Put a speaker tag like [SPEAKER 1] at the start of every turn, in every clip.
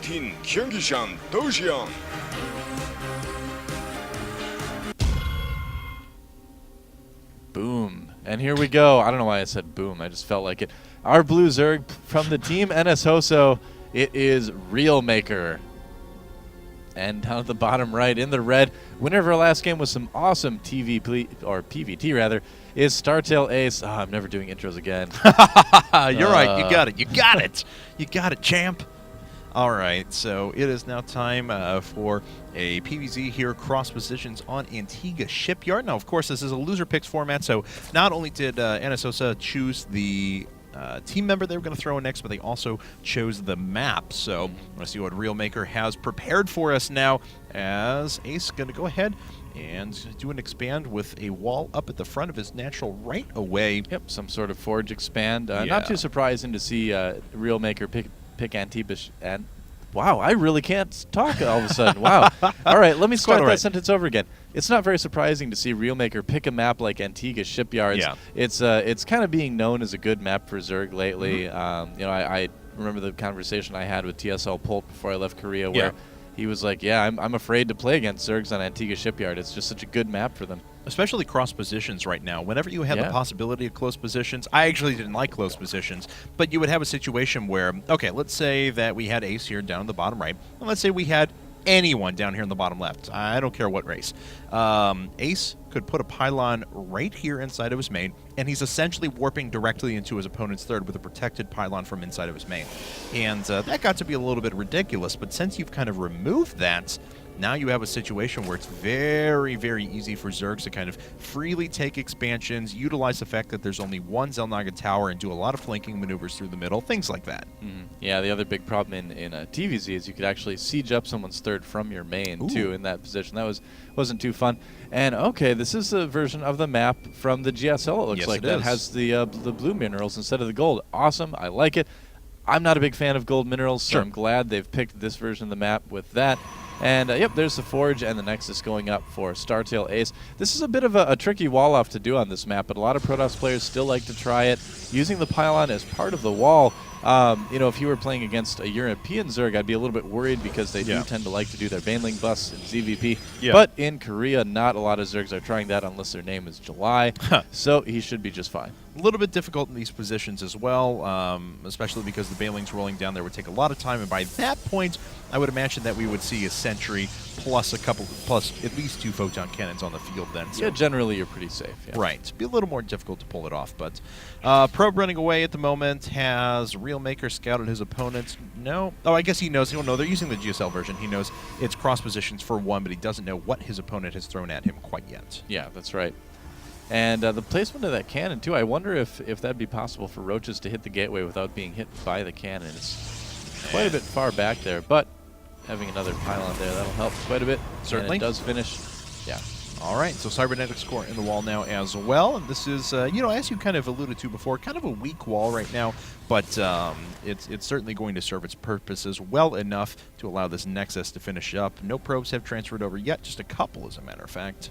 [SPEAKER 1] tin 경기장 도시양.
[SPEAKER 2] Boom. And here we go. I don't know why I said boom. I just felt like it. Our blue Zerg from the team NSHoSeo. It is RealMaker. And down at the bottom right in the red, winner of our last game with some awesome PVT rather, is StarTale.Ace. Oh, I'm never doing intros again.
[SPEAKER 3] You're right. You got it. You got it. You got it, champ. All right. So it is now time for a PvZ here, cross positions on Antigua Shipyard. Now, of course, this is a loser picks format. So not only did NSHoSeo choose the team member they were going to throw in next, but they also chose the map. So let's see what RealMaker has prepared for us now, as Ace going to go ahead and do an expand with a wall up at the front of his natural right away.
[SPEAKER 2] Yep, some sort of forge expand. Not too surprising to see RealMaker pick Antigua. And wow, I really can't talk all of a sudden. Wow. All right, let me start that sentence over again. It's not very surprising to see RealMaker pick a map like Antigua Shipyards.
[SPEAKER 3] Yeah.
[SPEAKER 2] It's kind of being known as a good map for Zerg lately. I remember the conversation I had with TSL Pulp before I left Korea, where he was like, "Yeah, I'm afraid to play against Zergs on Antigua Shipyard. It's just such a good map for them."
[SPEAKER 3] Especially cross positions right now. Whenever you had the possibility of close positions, I actually didn't like close positions, but you would have a situation where, okay, let's say that we had Ace here down in the bottom right, and let's say we had anyone down here in the bottom left. I don't care what race. Ace could put a pylon right here inside of his main, and he's essentially warping directly into his opponent's third with a protected pylon from inside of his main. And that got to be a little bit ridiculous, but since you've kind of removed that, now you have a situation where it's very, very easy for Zergs to kind of freely take expansions, utilize the fact that there's only one Xel'Naga tower, and do a lot of flanking maneuvers through the middle, things like that.
[SPEAKER 2] Yeah, the other big problem in TVZ is you could actually siege up someone's third from your main, too, in that position. That wasn't too fun. And, okay, this is a version of the map from the GSL, it looks like. That has the blue minerals instead of the gold. Awesome. I like it. I'm not a big fan of gold minerals, so I'm glad they've picked this version of the map with that. And, yep, there's the Forge and the Nexus going up for StarTale.Ace. This is a bit of a tricky wall-off to do on this map, but a lot of Protoss players still like to try it. Using the pylon as part of the wall, if you were playing against a European Zerg, I'd be a little bit worried because they do tend to like to do their Baneling busts in ZVP. But in Korea, not a lot of Zergs are trying that unless their name is July, so he should be just fine.
[SPEAKER 3] A little bit difficult in these positions as well, especially because the Banelings rolling down there would take a lot of time, and by that point, I would imagine that we would see a sentry plus at least 2 photon cannons on the field then. So.
[SPEAKER 2] Yeah, generally you're pretty safe. Yeah.
[SPEAKER 3] Right. It'd be a little more difficult to pull it off, but Probe running away at the moment. Has RealMaker scouted his opponents? No. Oh, I guess he knows. He'll know they're using the GSL version. He knows it's cross positions for one, but he doesn't know what his opponent has thrown at him quite yet.
[SPEAKER 2] Yeah, that's right. And the placement of that cannon, too, I wonder if that'd be possible for roaches to hit the gateway without being hit by the cannon. It's quite a bit far back there, but having another pylon there, that'll help quite a bit.
[SPEAKER 3] Certainly.
[SPEAKER 2] And it does finish. Yeah.
[SPEAKER 3] All right, so Cybernetics core in the wall now as well. And this is, as you kind of alluded to before, kind of a weak wall right now, but it's certainly going to serve its purposes well enough to allow this Nexus to finish up. No probes have transferred over yet, just a couple, as a matter of fact.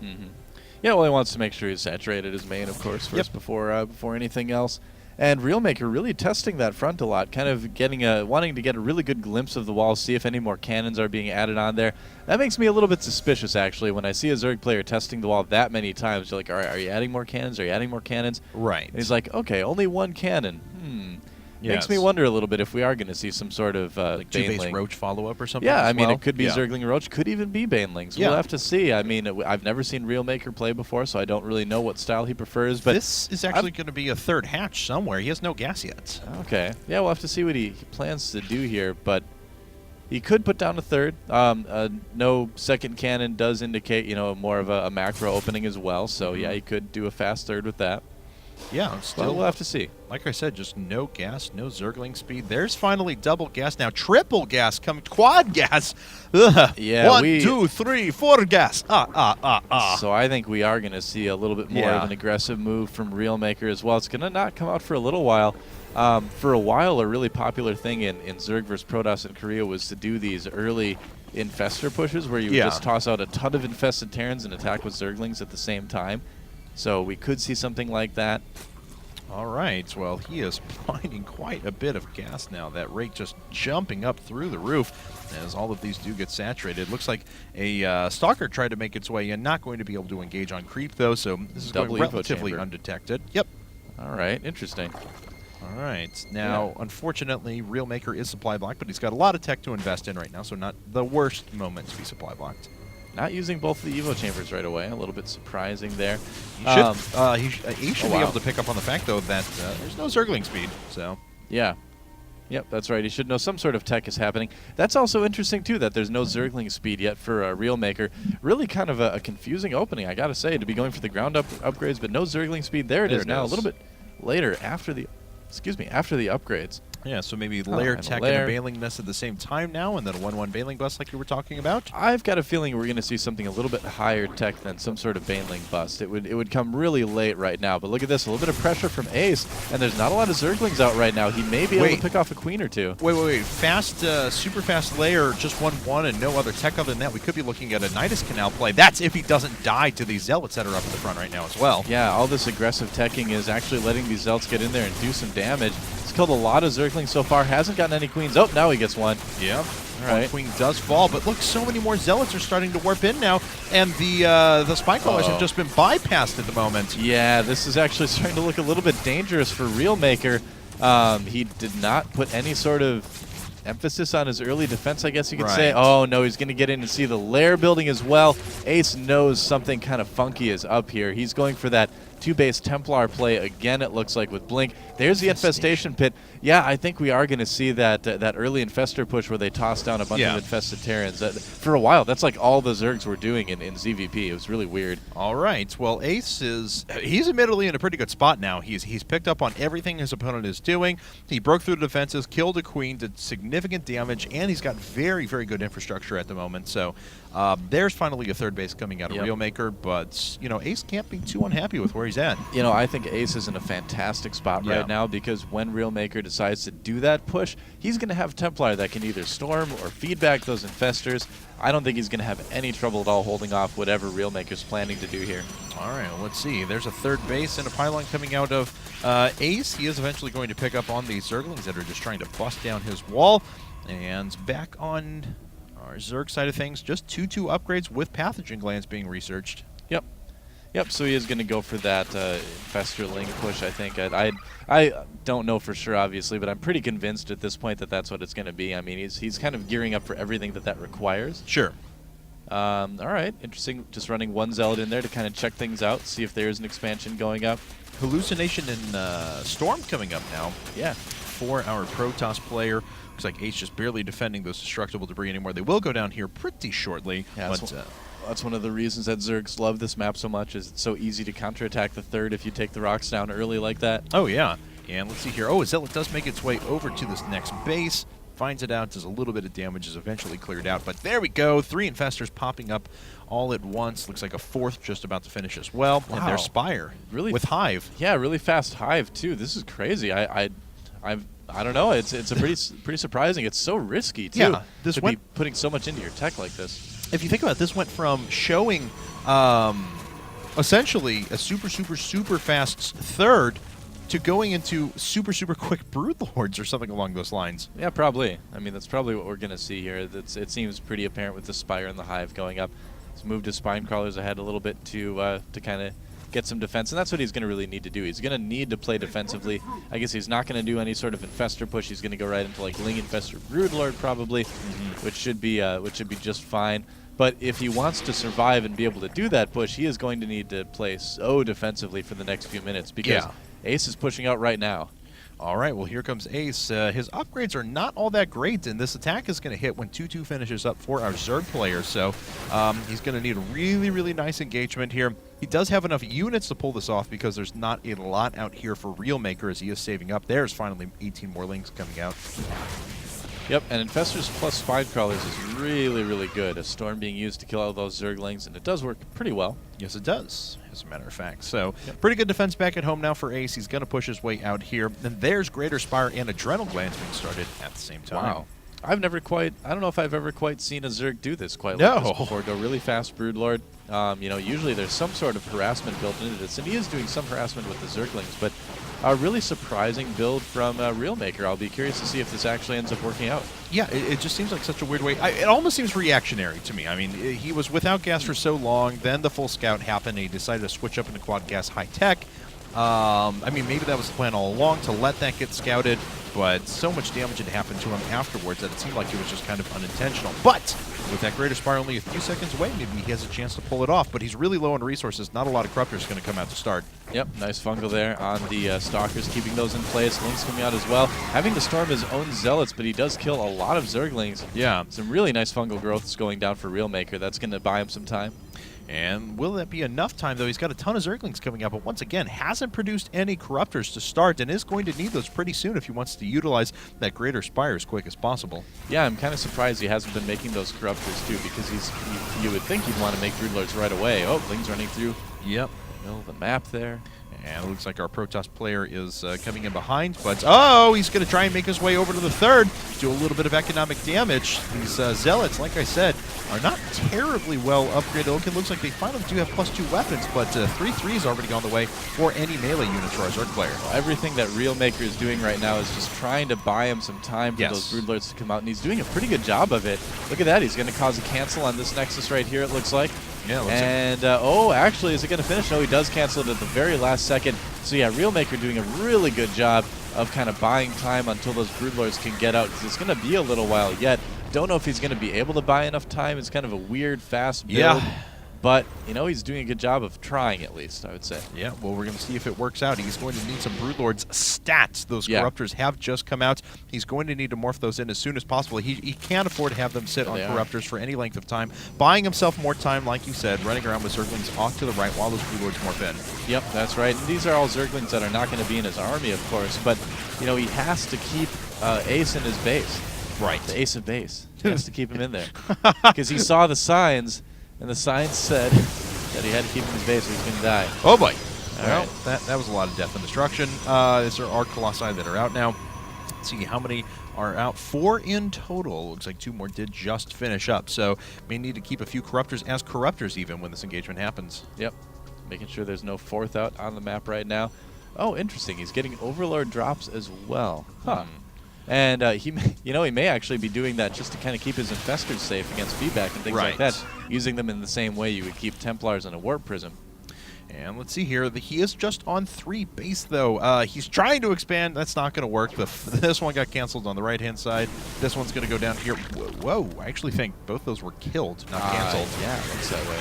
[SPEAKER 2] Yeah, well, he wants to make sure he's saturated his main, of course, first before anything else. And RealMaker really testing that front a lot, kind of wanting to get a really good glimpse of the wall, see if any more cannons are being added on there. That makes me a little bit suspicious, actually, when I see a Zerg player testing the wall that many times. You're like, all right, are you adding more cannons? Are you adding more cannons?
[SPEAKER 3] Right.
[SPEAKER 2] And he's like, okay, only one cannon. Makes me wonder a little bit if we are going to see some sort of
[SPEAKER 3] like
[SPEAKER 2] Baneling
[SPEAKER 3] Roach follow-up or something.
[SPEAKER 2] Yeah, I mean, it could be Zergling Roach, could even be Banelings. We'll have to see. I mean, I've never seen RealMaker play before, so I don't really know what style he prefers. But
[SPEAKER 3] this is actually going to be a third hatch somewhere. He has no gas yet.
[SPEAKER 2] Okay. Yeah, we'll have to see what he plans to do here, but he could put down a third. No second cannon does indicate, more of a macro opening as well, so yeah, he could do a fast third with that.
[SPEAKER 3] Yeah, still.
[SPEAKER 2] We'll have to see.
[SPEAKER 3] Like I said, just no gas, no Zergling speed. There's finally double gas. Now triple gas coming, quad gas. Ugh.
[SPEAKER 2] Yeah,
[SPEAKER 3] 1, 2, 3, 4 gas.
[SPEAKER 2] So I think we are going to see a little bit more of an aggressive move from RealMaker as well. It's going to not come out for a little while. For a while, a really popular thing in Zerg vs. Protoss in Korea was to do these early infestor pushes where you would just toss out a ton of infested Terrans and attack with Zerglings at the same time. So we could see something like that.
[SPEAKER 3] All right, well, he is finding quite a bit of gas now. That rate just jumping up through the roof as all of these do get saturated. Looks like a Stalker tried to make its way in. Not going to be able to engage on creep, though, so this is going relatively undetected. Yep.
[SPEAKER 2] All right, interesting.
[SPEAKER 3] All right, now, unfortunately, RealMaker is supply blocked, but he's got a lot of tech to invest in right now, so not the worst moment to be supply blocked.
[SPEAKER 2] Not using both the Evo chambers right away. A little bit surprising there.
[SPEAKER 3] He should be able to pick up on the fact, though, that there's no Zergling speed. So
[SPEAKER 2] yeah. Yep, that's right. He should know some sort of tech is happening. That's also interesting, too, that there's no Zergling speed yet for RealMaker. Really kind of a confusing opening, I got to say, to be going for the ground upgrades, but no Zergling speed. There it is now, a little bit later after the upgrades.
[SPEAKER 3] Yeah, so maybe layer tech and a Bailing Nest at the same time now, and then a 1-1 Bailing Bust like you were talking about?
[SPEAKER 2] I've got a feeling we're going to see something a little bit higher tech than some sort of Bailing Bust. It would come really late right now, but look at this, a little bit of pressure from Ace, and there's not a lot of Zerglings out right now. He may be able to pick off a queen or two.
[SPEAKER 3] Wait. Fast, super fast layer, just 1-1 and no other tech other than that. We could be looking at a Nidus Canal play. That's if he doesn't die to these Zealots that are up at the front right now as well.
[SPEAKER 2] Yeah, all this aggressive teching is actually letting these Zealots get in there and do some damage. He's killed a lot of Zerglings so far, hasn't gotten any queens. Oh, now he gets one.
[SPEAKER 3] Yeah.
[SPEAKER 2] All right.
[SPEAKER 3] One queen does fall, but look, so many more Zealots are starting to warp in now, and the Spy Crawlers have just been bypassed at the moment.
[SPEAKER 2] Yeah, this is actually starting to look a little bit dangerous for RealMaker. He did not put any sort of emphasis on his early defense, I guess you could say. Oh, no, he's going to get in and see the lair building as well. Ace knows something kind of funky is up here. He's going for that 2-base Templar play again, it looks like, with Blink. There's the Infestation Pit. Yeah, I think we are going to see that early Infestor push where they toss down a bunch of Infested Terrans. For a while, that's like all the Zergs were doing in ZVP. It was really weird.
[SPEAKER 3] All right. Well, Ace he's admittedly in a pretty good spot now. He's picked up on everything his opponent is doing. He broke through the defenses, killed a queen, did significant damage, and he's got very, very good infrastructure at the moment. So there's finally a third base coming out of RealMaker, but, you know, Ace can't be too unhappy with where he's at.
[SPEAKER 2] You know, I think Ace is in a fantastic spot right now because when RealMaker decides to do that push, he's going to have Templar that can either storm or feedback those Infestors. I don't think he's going to have any trouble at all holding off whatever RealMaker's planning to do here.
[SPEAKER 3] All right, well, let's see. There's a third base and a pylon coming out of Ace. He is eventually going to pick up on these Zerglings that are just trying to bust down his wall. And back on our Zerg side of things, just 2-2 upgrades with pathogen glands being researched.
[SPEAKER 2] Yep, so he is going to go for that Infesterling push, I think. I don't know for sure, obviously, but I'm pretty convinced at this point that that's what it's going to be. I mean, he's kind of gearing up for everything that requires.
[SPEAKER 3] Sure.
[SPEAKER 2] All right, interesting. Just running one Zealot in there to kind of check things out, see if there's an expansion going up.
[SPEAKER 3] Hallucination and Storm coming up now.
[SPEAKER 2] Yeah.
[SPEAKER 3] For our Protoss player. Looks like Ace just barely defending those destructible debris anymore. They will go down here pretty shortly.
[SPEAKER 2] Yeah, that's one of the reasons that Zergs love this map so much, is it's so easy to counterattack the third if you take the rocks down early like that.
[SPEAKER 3] Oh, yeah. And let's see here. Oh, a Zealot does make its way over to this next base. Finds it out, does a little bit of damage, is eventually cleared out. But there we go. 3 Infestors popping up all at once. Looks like a 4th just about to finish as well. Wow. And there's Spire with Hive.
[SPEAKER 2] Yeah, really fast Hive, too. This is crazy. I don't know. It's a pretty surprising. It's so risky, too, to be putting so much into your tech like this.
[SPEAKER 3] If you think about it, this went from showing essentially a super fast third to going into super quick Broodlords or something along those lines.
[SPEAKER 2] Yeah, probably. I mean, that's probably what we're going to see here. It seems pretty apparent with the Spire and the Hive going up. He's moved his Spine Crawlers ahead a little bit to kind of get some defense, and that's what he's going to really need to do. He's going to need to play defensively. I guess he's not going to do any sort of Infestor push. He's going to go right into like Ling Infestor Broodlord probably, which should be just fine. But if he wants to survive and be able to do that push, he is going to need to play so defensively for the next few minutes because Ace is pushing out right now.
[SPEAKER 3] All right, well, here comes Ace. His upgrades are not all that great, and this attack is going to hit when 2-2 finishes up for our Zerg player. So he's going to need a really nice engagement here. He does have enough units to pull this off because there's not a lot out here for RealMaker as he is saving up. There's finally 18 more Lings coming out.
[SPEAKER 2] Yep, and Infestors plus Spine Crawlers is really good. A Storm being used to kill all those Zerglings, and it does work pretty well.
[SPEAKER 3] Yes, it does, as a matter of fact. So, pretty good defense back at home now for Ace. He's going to push his way out here. And there's Greater Spire and Adrenal Glands being started at the same time.
[SPEAKER 2] Wow. I don't know if I've ever quite seen a Zerg do this quite like this before. Go really fast, Broodlord. You know, usually there's some sort of harassment built into this, and he is doing some harassment with the Zerglings, but a really surprising build from RealMaker. I'll be curious to see if this actually ends up working out.
[SPEAKER 3] Yeah, it just seems like such a weird way. It almost seems reactionary to me. I mean, he was without gas for so long, then the full scout happened, and he decided to switch up into quad gas high tech. I mean, maybe that was the plan all along, to let that get scouted, but so much damage had happened to him afterwards that it seemed like it was just kind of unintentional. But with that Greater Spire only a few seconds away, maybe he has a chance to pull it off, but he's really low on resources. Not a lot of Corruptors going to come out to start.
[SPEAKER 2] Yep, nice fungal there on the Stalkers, keeping those in place. Link's coming out as well, having to storm his own Zealots, but he does kill a lot of Zerglings.
[SPEAKER 3] Yeah.
[SPEAKER 2] Some really nice fungal growths going down for RealMaker. That's going to buy him some time.
[SPEAKER 3] And will that be enough time, though? He's got a ton of Zerglings coming up, but once again, hasn't produced any Corruptors to start, and is going to need those pretty soon if he wants to utilize that Greater Spire as quick as possible.
[SPEAKER 2] Yeah, I'm kind of surprised he hasn't been making those Corruptors, too, because you would think he'd want to make Broodlords right away. Oh, Ling's running through.
[SPEAKER 3] Yep.
[SPEAKER 2] Middle of the map there.
[SPEAKER 3] And it looks like our Protoss player is coming in behind, but oh, he's going to try and make his way over to the third, do a little bit of economic damage. These Zealots, like I said, are not terribly well upgraded. It looks like they finally do have +2 weapons, but 3-3 has already gone the way for any melee units for our Zerg player.
[SPEAKER 2] Well, everything that RealMaker is doing right now is just trying to buy him some time for
[SPEAKER 3] Yes.
[SPEAKER 2] those Broodlords to come out, and he's doing a pretty good job of it. Look at that, he's going to cause a cancel on this Nexus right here, it looks like.
[SPEAKER 3] Yeah,
[SPEAKER 2] and, oh, actually, is it going to finish? No, he does cancel it at the very last second. So, yeah, RealMaker doing a really good job of kind of buying time until those Broodlords can get out, because it's going to be a little while yet. Don't know if he's going to be able to buy enough time. It's kind of a weird, fast build.
[SPEAKER 3] Yeah.
[SPEAKER 2] But, you know, he's doing a good job of trying, at least, I would say.
[SPEAKER 3] Yeah, well, we're going to see if it works out. He's going to need some Broodlords stats. Those Corruptors have just come out. He's going to need to morph those in as soon as possible. He can't afford to have them sit on Corruptors for any length of time. Buying himself more time, like you said, running around with Zerglings off to the right while those Broodlords morph in.
[SPEAKER 2] Yep, that's right. And these are all Zerglings that are not going to be in his army, of course. But, you know, he has to keep Ace in his base.
[SPEAKER 3] Right.
[SPEAKER 2] The Ace of Base. He has to keep him in there. Because he saw the signs, and the signs said that he had to keep him in his base or he's going to die.
[SPEAKER 3] Oh, boy.
[SPEAKER 2] Well,
[SPEAKER 3] that was a lot of death and destruction. These are our Colossi that are out now. Let's see how many are out. 4 in total. Looks like 2 more did just finish up. So may need to keep a few Corruptors as Corruptors even when this engagement happens.
[SPEAKER 2] Yep. Making sure there's no 4th out on the map right now. Oh, interesting. He's getting Overlord drops as well. Huh. And he may actually be doing that just to kind of keep his infestors safe against feedback and things like that, using them in the same way you would keep Templars in a Warp Prism.
[SPEAKER 3] And let's see here. He is just on 3 base, though. He's trying to expand. That's not going to work. This one got canceled on the right-hand side. This one's going to go down here. Whoa. I actually think both those were killed, not canceled.
[SPEAKER 2] Yeah, it looks that way.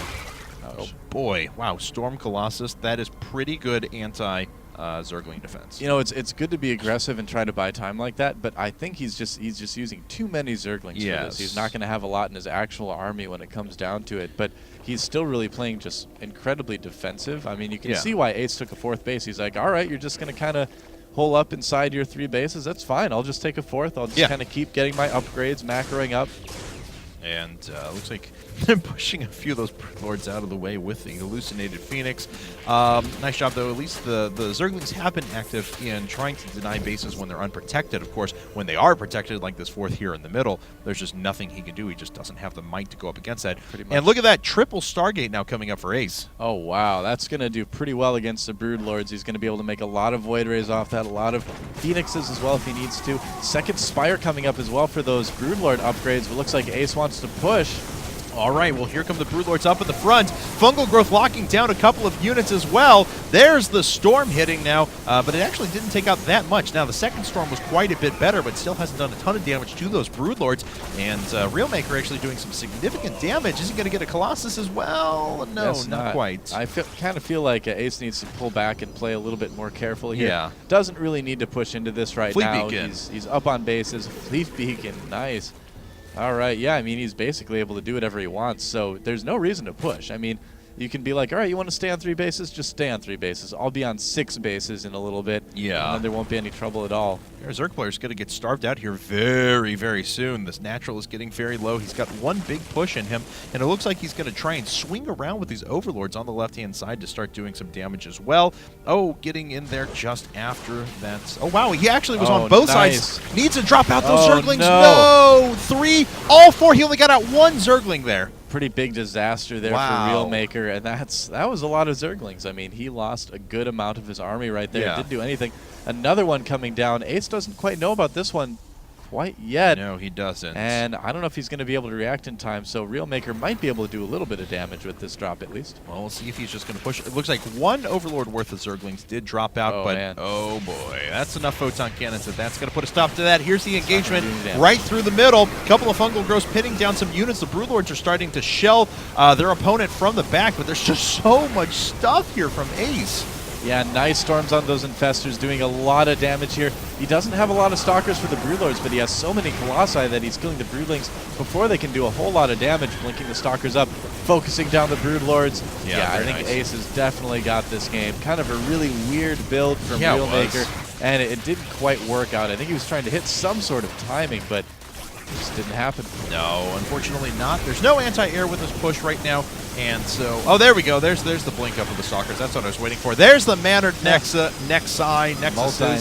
[SPEAKER 3] Oh, boy. Wow, Storm Colossus. That is pretty good Zergling defense.
[SPEAKER 2] You know, it's good to be aggressive and try to buy time like that, but I think he's just using too many Zerglings for this. He's not going to have a lot in his actual army when it comes down to it, but he's still really playing just incredibly defensive. I mean, you can see why Ace took a 4th base. He's like, all right, you're just going to kind of hole up inside your 3 bases. That's fine. I'll just take a 4th. I'll just kind of keep getting my upgrades, macroing up.
[SPEAKER 3] And looks like they're pushing a few of those Lords out of the way with the Hallucinated Phoenix. Nice job, though. At least the Zerglings have been active in trying to deny bases when they're unprotected. Of course, when they are protected, like this 4th here in the middle, there's just nothing he can do. He just doesn't have the might to go up against that. And look at that triple Stargate now coming up for Ace.
[SPEAKER 2] Oh, wow. That's going to do pretty well against the Broodlords. He's going to be able to make a lot of Void Rays off that, a lot of Phoenixes as well if he needs to. 2nd Spire coming up as well for those Broodlord upgrades. It looks like Ace wants to push.
[SPEAKER 3] All right, well, here come the Broodlords up at the front. Fungal Growth locking down a couple of units as well. There's the Storm hitting now, but it actually didn't take out that much. Now, the 2nd Storm was quite a bit better, but still hasn't done a ton of damage to those Broodlords. And RealMaker actually doing some significant damage. Is he going to get a Colossus as well? No, not quite.
[SPEAKER 2] I kind of feel like Ace needs to pull back and play a little bit more carefully here.
[SPEAKER 3] Yeah.
[SPEAKER 2] Doesn't really need to push into this right
[SPEAKER 3] Fleet
[SPEAKER 2] now.
[SPEAKER 3] Beacon.
[SPEAKER 2] He's up on bases. Fleet Beacon, nice. All right, yeah, I mean, he's basically able to do whatever he wants, so there's no reason to push. I mean, you can be like, all right, you want to stay on 3 bases? Just stay on 3 bases. I'll be on 6 bases in a little bit.
[SPEAKER 3] Yeah.
[SPEAKER 2] And then there won't be any trouble at all.
[SPEAKER 3] Our Zerg player's going to get starved out here very, very soon. This natural is getting very low. He's got one big push in him, and it looks like he's going to try and swing around with these Overlords on the left-hand side to start doing some damage as well. Oh, getting in there just after that. Oh, wow, he actually was on both sides. Needs to drop out those Zerglings.
[SPEAKER 2] No.
[SPEAKER 3] 3, all 4. He only got out 1 Zergling there.
[SPEAKER 2] pretty big disaster there for RealMaker, and that was a lot of Zerglings. I mean, he lost a good amount of his army right there. Didn't do anything. Another one coming down. Ace doesn't quite know about this one quite yet.
[SPEAKER 3] No, he doesn't.
[SPEAKER 2] And I don't know if he's going to be able to react in time, so RealMaker might be able to do a little bit of damage with this drop at least.
[SPEAKER 3] Well, we'll see if he's just going to push. It looks like one Overlord worth of Zerglings did drop out, but oh boy, that's enough Photon Cannons that's going to put a stop to that. Here's the engagement right through the middle. Couple of Fungal Growths pinning down some units. The Broodlords are starting to shell their opponent from the back, but there's just so much stuff here from Ace.
[SPEAKER 2] Yeah, nice storms on those Infestors, doing a lot of damage here. He doesn't have a lot of Stalkers for the Broodlords, but he has so many Colossi that he's killing the Broodlings before they can do a whole lot of damage, blinking the Stalkers up, focusing down the Broodlords. Yeah, I think Ace has definitely got this game. Kind of a really weird build from RealMaker, and it didn't quite work out. I think he was trying to hit some sort of timing, but it just didn't happen.
[SPEAKER 3] No, unfortunately not. There's no anti-air with this push right now, and so... Oh, there we go. There's the blink up of the Stalkers. That's what I was waiting for. There's the Mannered Nexuses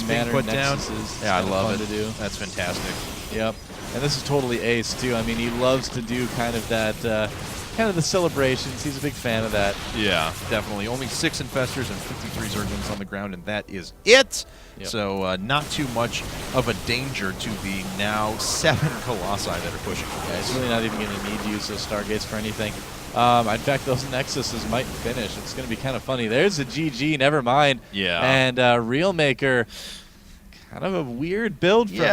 [SPEAKER 3] being put down. Yeah, I love it.
[SPEAKER 2] To do.
[SPEAKER 3] That's fantastic.
[SPEAKER 2] Yep. And this is totally Ace, too. I mean, he loves to do kind of that... kind of the celebrations. He's a big fan of that.
[SPEAKER 3] Yeah, definitely. Only 6 Infestors and 53 Zerglings on the ground, and that is it. Yep. So not too much of a danger to the now 7 Colossi that are pushing.
[SPEAKER 2] Yeah, he's really not even going to need to use those Stargates for anything. In fact, those Nexuses might finish. It's going to be kind of funny. There's a GG, never mind.
[SPEAKER 3] Yeah.
[SPEAKER 2] And RealMaker, kind of a weird build from him.